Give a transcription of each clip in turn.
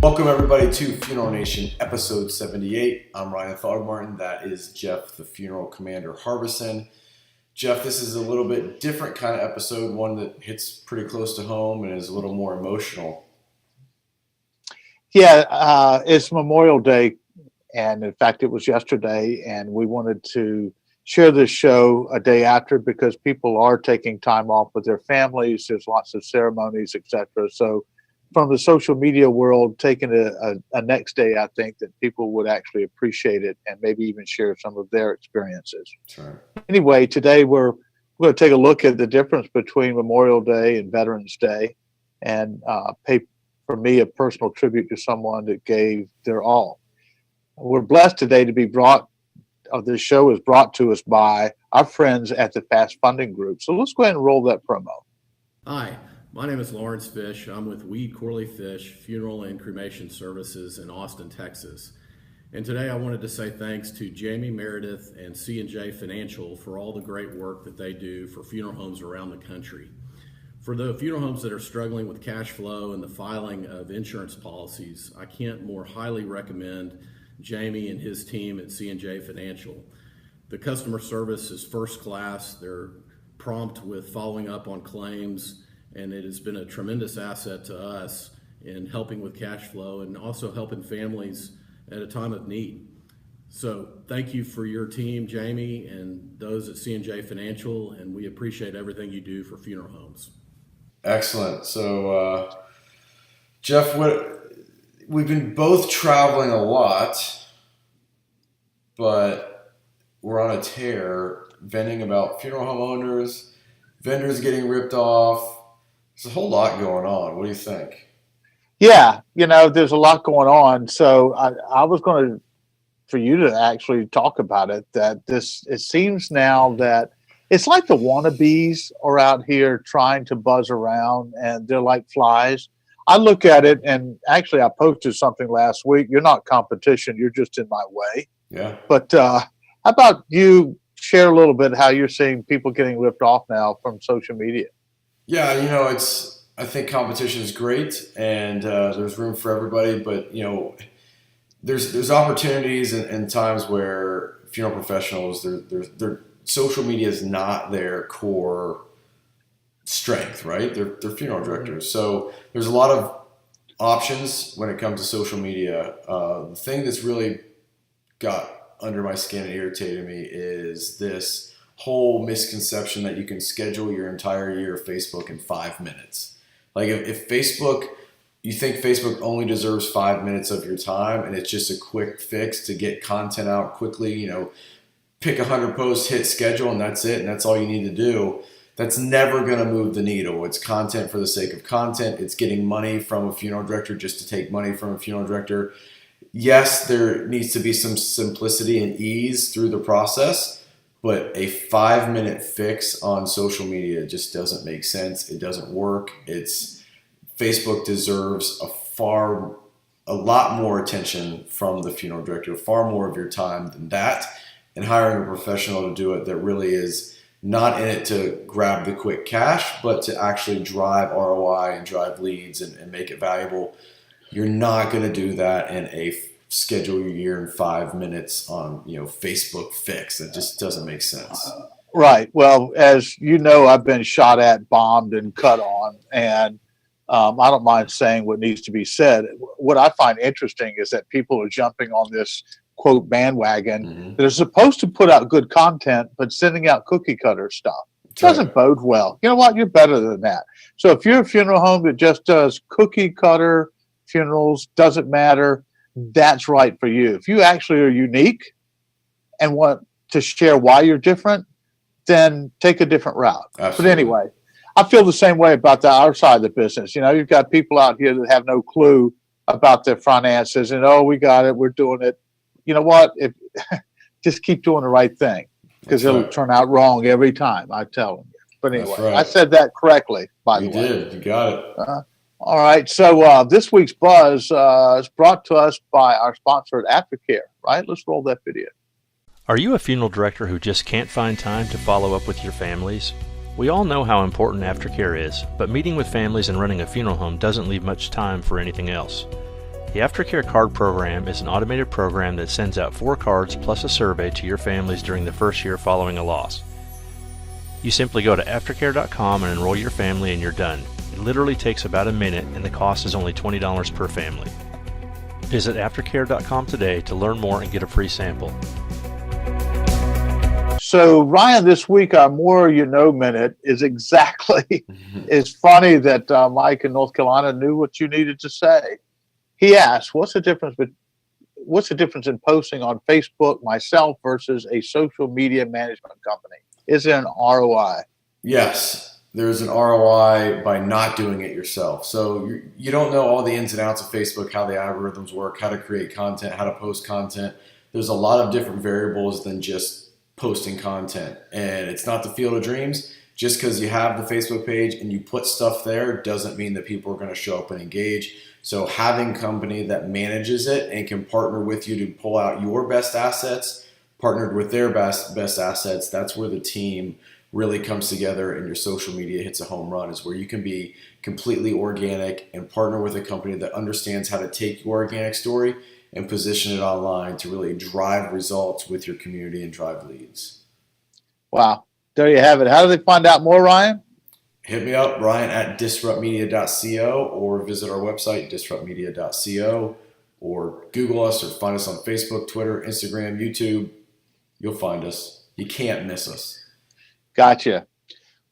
Welcome everybody to Funeral Nation episode 78. I'm Ryan Thogmartin. That is Jeff, the funeral commander Harbison. Jeff, this is a little bit different kind of episode, one that hits pretty close to home and is a little more emotional. Yeah, it's Memorial Day, and in fact, it was yesterday, and we wanted to share this show a day after because people are taking time off with their families. There's lots of ceremonies, etc. So from the social media world, taking a next day, I think that people would actually appreciate it and maybe even share some of their experiences. Sure. Anyway, today we're going to take a look at the difference between Memorial Day and Veterans Day and pay, for me, a personal tribute to someone that gave their all. We're blessed today to be this show is brought to us by our friends at the Fast Funding Group. So let's go ahead and roll that promo. Hi. My name is Lawrence Fish. I'm with Weed Corley Fish Funeral and Cremation Services in Austin, Texas. And today I wanted to say thanks to Jamie Meredith and C&J Financial for all the great work that they do for funeral homes around the country. For the funeral homes that are struggling with cash flow and the filing of insurance policies, I can't more highly recommend Jamie and his team at C&J Financial. The customer service is first class. They're prompt with following up on claims, and it has been a tremendous asset to us in helping with cash flow and also helping families at a time of need. So thank you for your team, Jamie, and those at C&J Financial, and we appreciate everything you do for funeral homes. Excellent. So, Jeff, we've been both traveling a lot, but we're on a tear, venting about funeral home owners, vendors getting ripped off. There's a whole lot going on. What do you think? Yeah, there's a lot going on. So I was going to, for you to actually talk about it, it seems now that it's like the wannabes are out here trying to buzz around and they're like flies. I look at it, and actually I posted something last week. You're not competition. You're just in my way. Yeah. But how about you share a little bit how you're seeing people getting ripped off now from social media? Yeah, I think competition is great, and there's room for everybody. But there's opportunities and times where funeral professionals, their social media is not their core strength, right? They're funeral directors, so there's a lot of options when it comes to social media. The thing that's really got under my skin and irritated me is this whole misconception that you can schedule your entire year of Facebook in 5 minutes. Like if Facebook, you think Facebook only deserves 5 minutes of your time and it's just a quick fix to get content out quickly, pick 100 posts, hit schedule, and that's it, and that's all you need to do. That's never going to move the needle. It's content for the sake of content. It's getting money from a funeral director just to take money from a funeral director. Yes, there needs to be some simplicity and ease through the process, but a 5-minute fix on social media just doesn't make sense. It doesn't work. Facebook deserves a lot more attention from the funeral director, far more of your time than that, and hiring a professional to do it that really is not in it to grab the quick cash, but to actually drive ROI and drive leads and make it valuable. You're not going to do that in a schedule your year in 5 minutes on Facebook fix. That just doesn't make sense. Right. Well, as you know, I've been shot at, bombed, and cut on, and I don't mind saying what needs to be said. What I find interesting is that people are jumping on this quote bandwagon that are supposed to put out good content, but sending out cookie cutter stuff doesn't bode well. You know what? You're better than that. So if you're a funeral home that just does cookie cutter funerals, doesn't matter, that's right for you. If you actually are unique and want to share why you're different, then take a different route. Absolutely. But anyway, I feel the same way about our side of the business. You've got people out here that have no clue about their finances and, we got it, we're doing it. You know what? Just keep doing the right thing because it'll turn out wrong every time, I tell them. But anyway, I said that correctly, by the way. You did. You got it. All right. So this week's Buzz is brought to us by our sponsor at AFTERCARE, right? Let's roll that video. Are you a funeral director who just can't find time to follow up with your families? We all know how important AFTERCARE is, but meeting with families and running a funeral home doesn't leave much time for anything else. The AFTERCARE card program is an automated program that sends out 4 cards plus a survey to your families during the first year following a loss. You simply go to aftercare.com and enroll your family and you're done. It literally takes about a minute and the cost is only $20 per family. Visit aftercare.com today to learn more and get a free sample. So, Ryan, this week our More You Know Minute is exactly, it's funny that Mike in North Carolina knew what you needed to say. He asked, what's the difference in posting on Facebook myself versus a social media management company? Is there an ROI? Yes, there's an ROI by not doing it yourself. So you don't know all the ins and outs of Facebook, how the algorithms work, how to create content, how to post content. There's a lot of different variables than just posting content. And it's not the field of dreams. Just because you have the Facebook page and you put stuff there doesn't mean that people are going to show up and engage. So having a company that manages it and can partner with you to pull out your best assets, partnered with their best assets, that's where the team really comes together and your social media hits a home run, is where you can be completely organic and partner with a company that understands how to take your organic story and position it online to really drive results with your community and drive leads. Wow. There you have it. How do they find out more, Ryan? Hit me up, Ryan, at disruptmedia.co, or visit our website, disruptmedia.co, or Google us or find us on Facebook, Twitter, Instagram, YouTube. You'll find us. You can't miss us. Gotcha.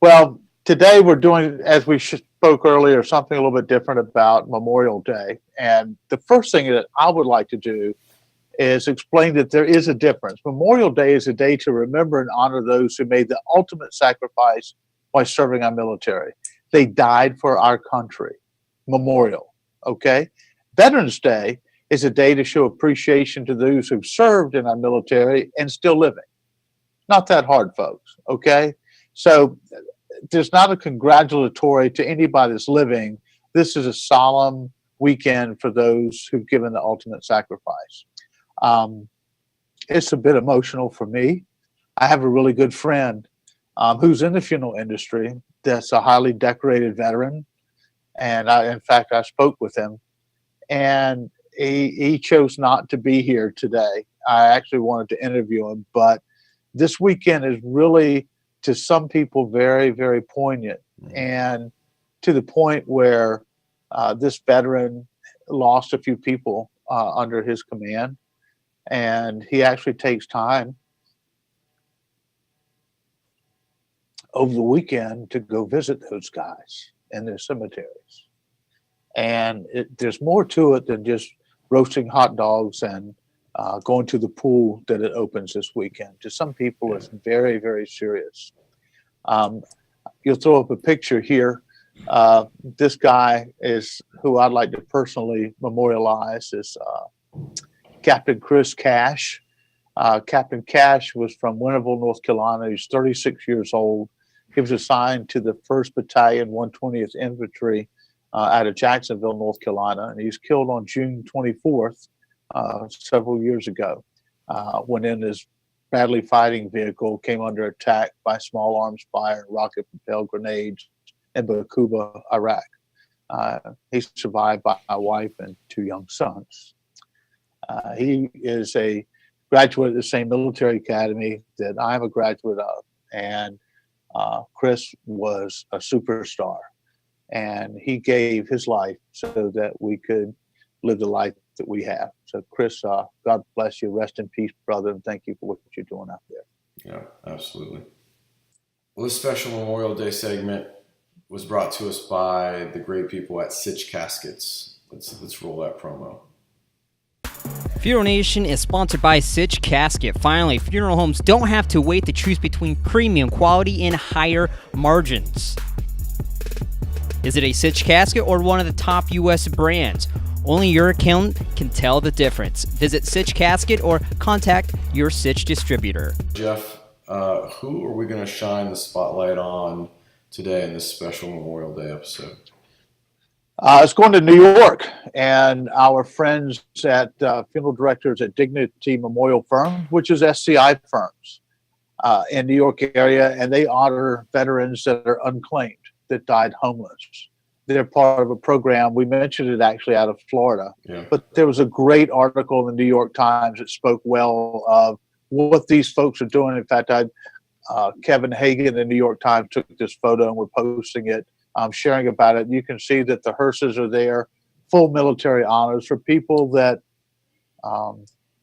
Well, today we're doing, as we spoke earlier, something a little bit different about Memorial Day. And the first thing that I would like to do is explain that there is a difference. Memorial Day is a day to remember and honor those who made the ultimate sacrifice by serving our military. They died for our country. Memorial, okay? Veterans Day is a day to show appreciation to those who've served in our military and still living. Not that hard, folks, okay? So there's not a congratulatory to anybody that's living. This is a solemn weekend for those who've given the ultimate sacrifice. It's a bit emotional for me. I have a really good friend who's in the funeral industry that's a highly decorated veteran. And in fact, I spoke with him. And he chose not to be here today. I actually wanted to interview him, but this weekend is really, to some people, very, very poignant, and to the point where this veteran lost a few people under his command, and he actually takes time over the weekend to go visit those guys in their cemeteries. And there's more to it than just roasting hot dogs and going to the pool that it opens this weekend. To some people, it's very, very serious. You'll throw up a picture here. This guy is who I'd like to personally memorialize is Captain Chris Cash. Captain Cash was from Winterville, North Carolina. He's 36 years old. He was assigned to the 1st Battalion, 120th Infantry out of Jacksonville, North Carolina. And he was killed on June 24th, several years ago, when in his badly fighting vehicle came under attack by small arms fire and rocket-propelled grenades in Bakuba, Iraq. He's survived by my wife and 2 young sons. He is a graduate of the same military academy that I'm a graduate of. And Chris was a superstar. And he gave his life so that we could live the life that we have. So, Chris, God bless you. Rest in peace, brother, and thank you for what you're doing out there. Yeah, absolutely. Well, this special Memorial Day segment was brought to us by the great people at Sitch Caskets. Let's roll that promo. Funeral Nation is sponsored by Sitch Casket. Finally, funeral homes don't have to wait to choose between premium quality and higher margins. Is it a Sitch Casket or one of the top U.S. brands? Only your accountant can tell the difference. Visit Sitch Casket or contact your Sitch distributor. Jeff, who are we going to shine the spotlight on today in this special Memorial Day episode? It's going to New York, and our friends at funeral directors at Dignity Memorial Firm, which is SCI firms in New York area, and they honor veterans that are unclaimed, that died homeless. they're part of a program. We mentioned it actually out of Florida, Yeah. but there was a great article in the New York Times that spoke well of what these folks are doing. In fact, Kevin Hagan in the New York Times took this photo and we're posting it, sharing about it. You can see that the hearses are there, full military honors for people that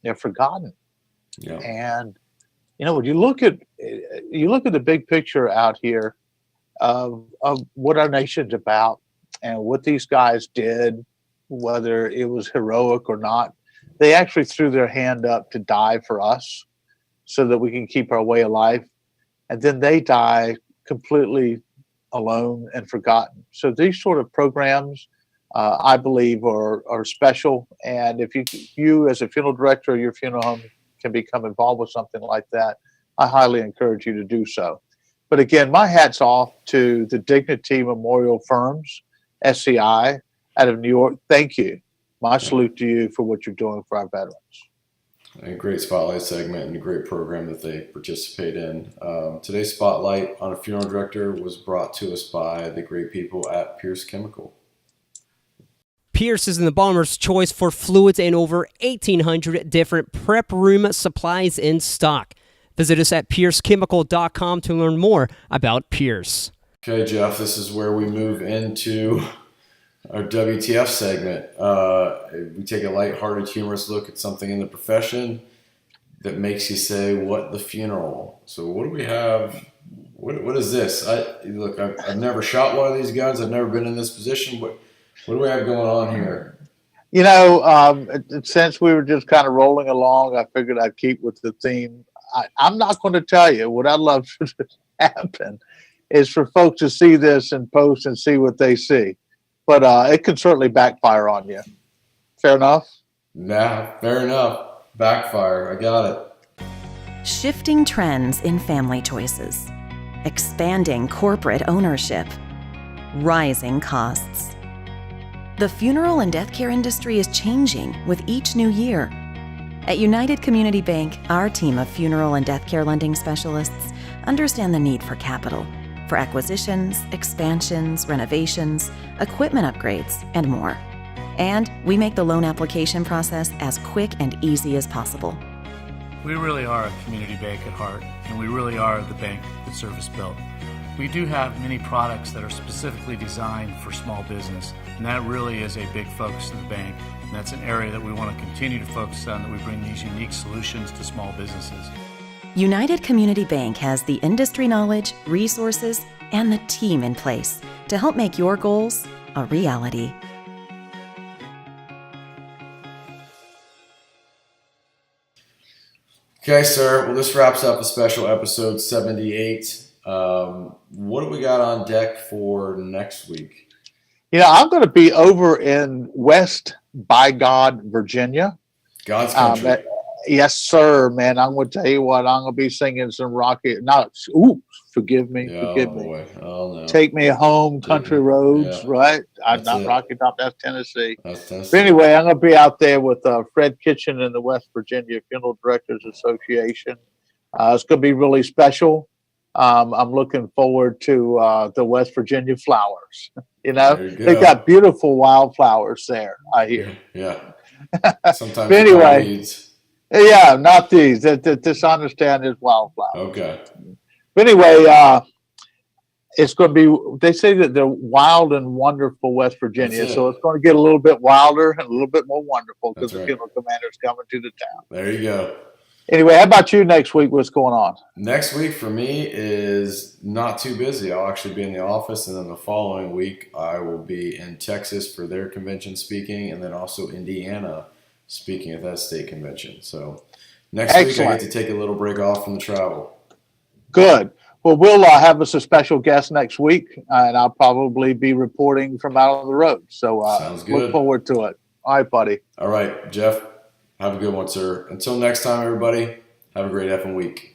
they're forgotten. Yeah. And when you look at the big picture out here of what our nation's about and what these guys did, whether it was heroic or not, they actually threw their hand up to die for us so that we can keep our way of life. And then they die completely alone and forgotten. So these sort of programs, I believe, are special. And if you as a funeral director or your funeral home can become involved with something like that, I highly encourage you to do so. But again, my hat's off to the Dignity Memorial Firms, SCI, out of New York. Thank you. My salute to you for what you're doing for our veterans. A great spotlight segment and a great program that they participate in. Today's spotlight on a funeral director was brought to us by the great people at Pierce Chemical. Pierce is in the bomber's choice for fluids and over 1,800 different prep room supplies in stock. Visit us at piercechemical.com to learn more about Pierce. Okay, Jeff, this is where we move into our WTF segment. We take a lighthearted, humorous look at something in the profession that makes you say, what the funeral? So what do we have? What is this? I've never shot one of these guns. I've never been in this position. What do we have going on here? Since we were just kind of rolling along, I figured I'd keep with the theme. I'm not going to tell you. What I'd love to happen is for folks to see this and post and see what they see. But it could certainly backfire on you. Fair enough? Nah, fair enough. Backfire. I got it. Shifting trends in family choices. Expanding corporate ownership. Rising costs. The funeral and death care industry is changing with each new year. At United Community Bank, our team of funeral and death care lending specialists understand the need for capital for acquisitions, expansions, renovations, equipment upgrades, and more. And we make the loan application process as quick and easy as possible. We really are a community bank at heart, and we really are the bank that service built. We do have many products that are specifically designed for small business, and that really is a big focus of the bank. And that's an area that we want to continue to focus on, that we bring these unique solutions to small businesses. United Community Bank has the industry knowledge, resources, and the team in place to help make your goals a reality. Okay, sir. Well, this wraps up a special episode 78. What do we got on deck for next week? I'm going to be over in West by God, Virginia. God's country. Yes, sir, man. I'm going to tell you what. I'm going to be singing some rocky. Forgive me. Yeah, forgive oh me. boy. Oh no. Take me home, country roads. Yeah. Right? I'm That's not it. Rocky Top. That's Tennessee. That's Tennessee. But anyway, I'm going to be out there with Fred Kitchen and the West Virginia Funeral Directors Association. It's going to be really special. I'm looking forward to the West Virginia flowers. There you go. They've got beautiful wildflowers there, I hear. Yeah. Sometimes. But anyway, weeds. Yeah, not these. This I understand is wildflowers. Okay. But anyway, it's going to be, they say that they're wild and wonderful West Virginia. That's it. So it's going to get a little bit wilder and a little bit more wonderful because That's the right. funeral commander's coming to the town. There you go. Anyway, how about you next week? What's going on? Next week for me is not too busy. I'll actually be in the office, and then the following week I will be in Texas for their convention speaking, and then also Indiana speaking at that state convention. So next week I Excellent. get to take a little break off from the travel. Good. Well, we'll have us a special guest next week, and I'll probably be reporting from out on the road. So Sounds good. look forward to it. All right, buddy. All right, Jeff, have a good one, sir. Until next time, everybody, have a great effing week.